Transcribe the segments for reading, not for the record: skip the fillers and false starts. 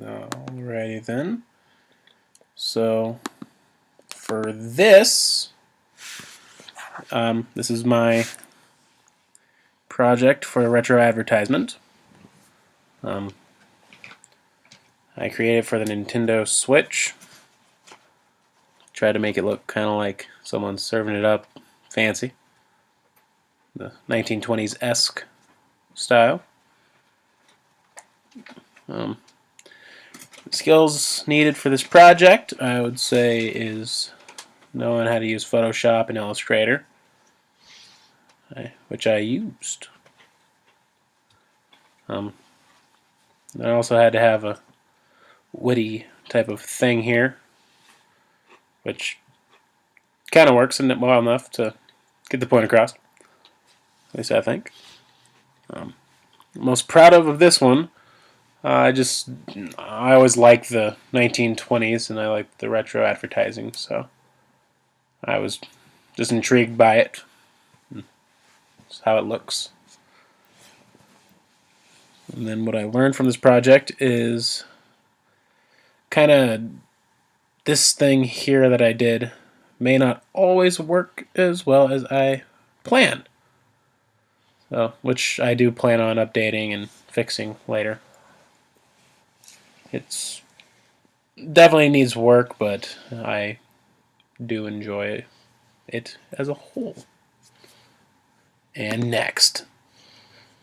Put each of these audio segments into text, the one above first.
Alrighty then. So for this, this is my project for a retro advertisement. I created it for the Nintendo Switch. Tried to make it look kind of like someone's serving it up fancy. The 1920s-esque style. Skills needed for this project, I would say, is knowing how to use Photoshop and Illustrator, which I used. I also had to have a witty type of thing here, which kind of works well enough to get the point across. At least I think. Most proud of this one. I always liked the 1920s and I liked the retro advertising, so I was just intrigued by it. That's how it looks. And then what I learned from this project is kind of this thing here that I did may not always work as well as I planned. So, which I do plan on updating and fixing later. It's definitely needs work, but I do enjoy it as a whole. And next.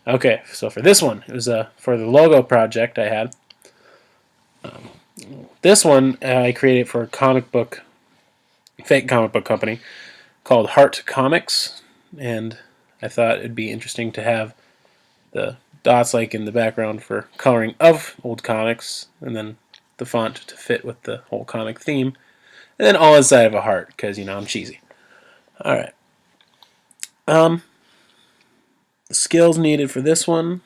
Okay, so for this one, it was for the logo project I had. This one I created for a fake comic book company called Heart Comics, and I thought it'd be interesting to have the dots like in the background for coloring of old comics, and then the font to fit with the whole comic theme, and then all inside of a heart, because, you know, I'm cheesy. Alright. Skills needed for this one.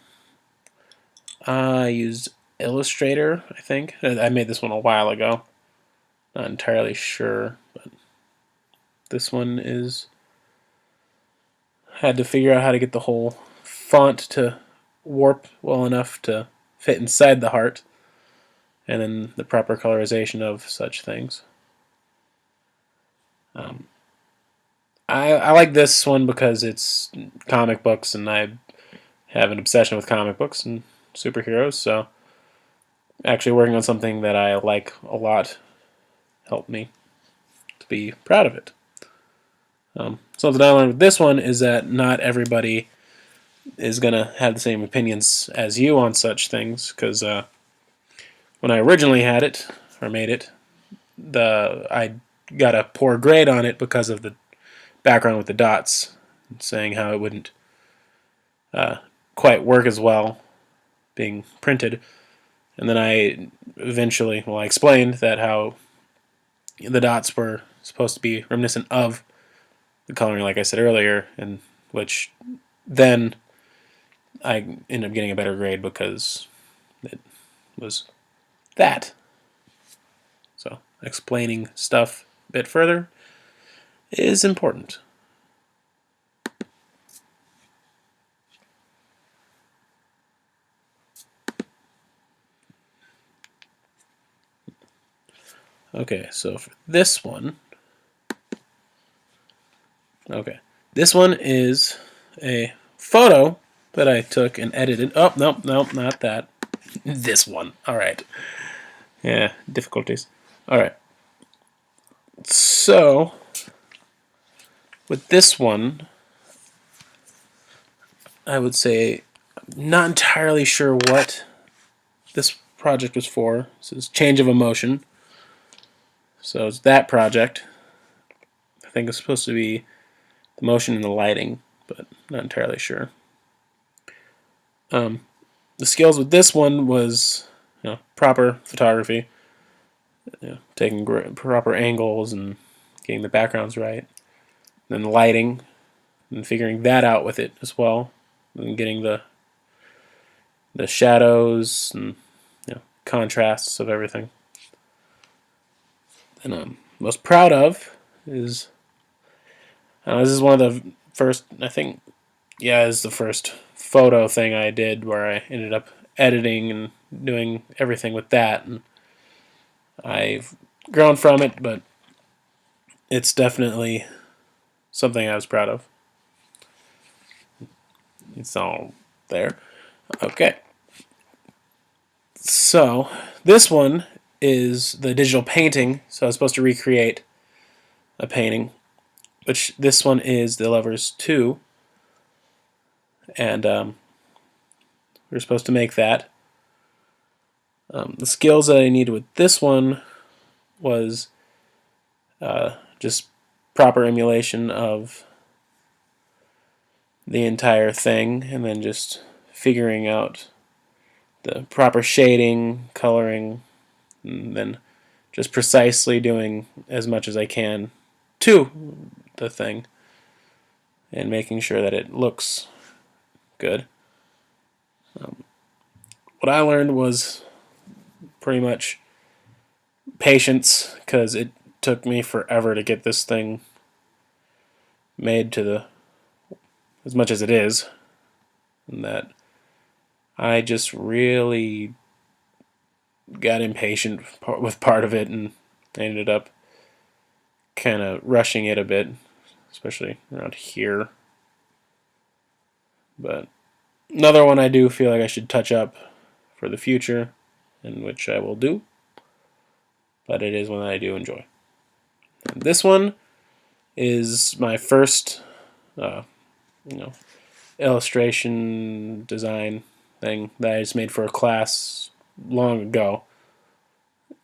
I used Illustrator, I think. I made this one a while ago. Not entirely sure, but this one is... had to figure out how to get the whole font to warp well enough to fit inside the heart, and then the proper colorization of such things. I like this one because it's comic books, and I have an obsession with comic books and superheroes, so actually working on something that I like a lot helped me to be proud of it. Something I learned with this one is that not everybody is going to have the same opinions as you on such things, because when I originally had it, or made it, I got a poor grade on it because of the background with the dots, saying how it wouldn't quite work as well being printed. And then I explained that how the dots were supposed to be reminiscent of the coloring, like I said earlier, and which then I ended up getting a better grade because it was that. So explaining stuff a bit further is important. Okay, so for this one, this one is a photo that I took and edited. Oh, nope, not that. This one. All right. Yeah, difficulties. All right. So, with this one, I would say I'm not entirely sure what this project was for. This is Change of Emotion. So it's that project. I think it's supposed to be the motion and the lighting, but not entirely sure. The skills with this one was, proper photography, taking proper angles and getting the backgrounds right, then the lighting and figuring that out with it as well, and getting the shadows and contrasts of everything. And I'm most proud of is this is one of the first, I think, it's the first photo thing I did where I ended up editing and doing everything with that, and I've grown from it, but it's definitely something I was proud of. It's all there. Okay. So, this one is the digital painting. So I was supposed to recreate a painting, which this one is the Lovers 2. And we're supposed to make that. The skills that I needed with this one was just proper emulation of the entire thing, and then just figuring out the proper shading, coloring, and then just precisely doing as much as I can to the thing and making sure that it looks good. What I learned was pretty much patience, because it took me forever to get this thing made to the as much as it is, and that I just really got impatient with part of it, and ended up kind of rushing it a bit, especially around here. But another one I do feel like I should touch up for the future, and which I will do, but it is one that I do enjoy. And this one is my first illustration design thing that I just made for a class long ago.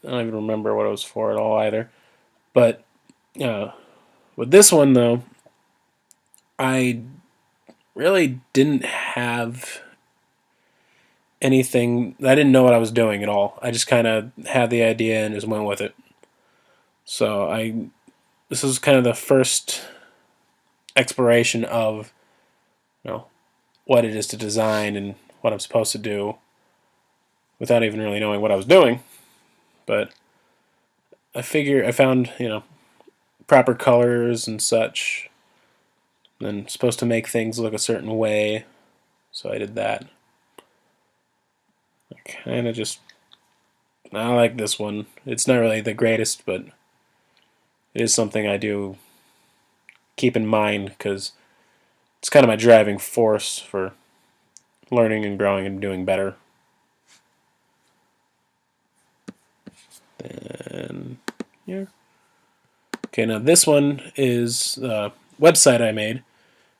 I don't even remember what it was for at all either. But with this one, though, I really didn't have anything. I didn't know what I was doing at all. I just kind of had the idea and just went with it. So this was kind of the first exploration of what it is to design and what I'm supposed to do without even really knowing what I was doing. But I found proper colors and such, and supposed to make things look a certain way, so I did that. I like this one. It's not really the greatest, but it is something I do keep in mind, because it's kind of my driving force for learning and growing and doing better. And here. Okay, now this one is a website I made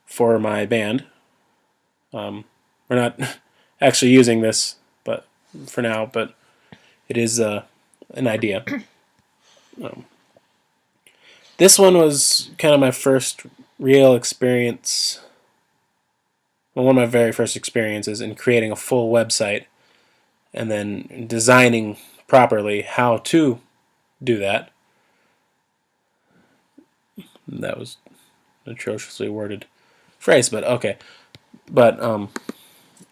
for my band. We're not actually using this, but for now, but it is an idea. This one was kind of my first real experience, well, one of my very first experiences in creating a full website and then designing properly how to do that. That was an atrociously worded phrase, but okay. But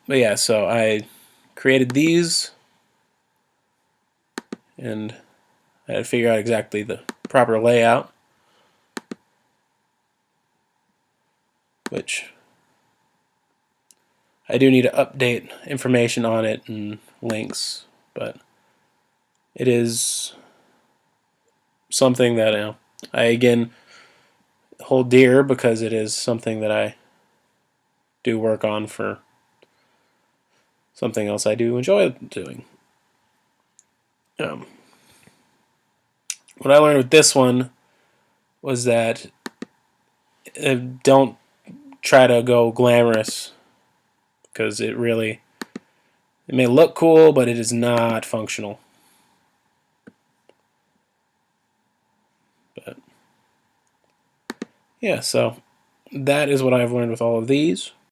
yeah, so I created these, and I had to figure out exactly the proper layout, which I do need to update information on it and links, but it is something that I again hold dear, because it is something that I do work on for something else I do enjoy doing. What I learned with this one was that don't try to go glamorous, because it may look cool, but it is not functional. But yeah, so that is what I've learned with all of these.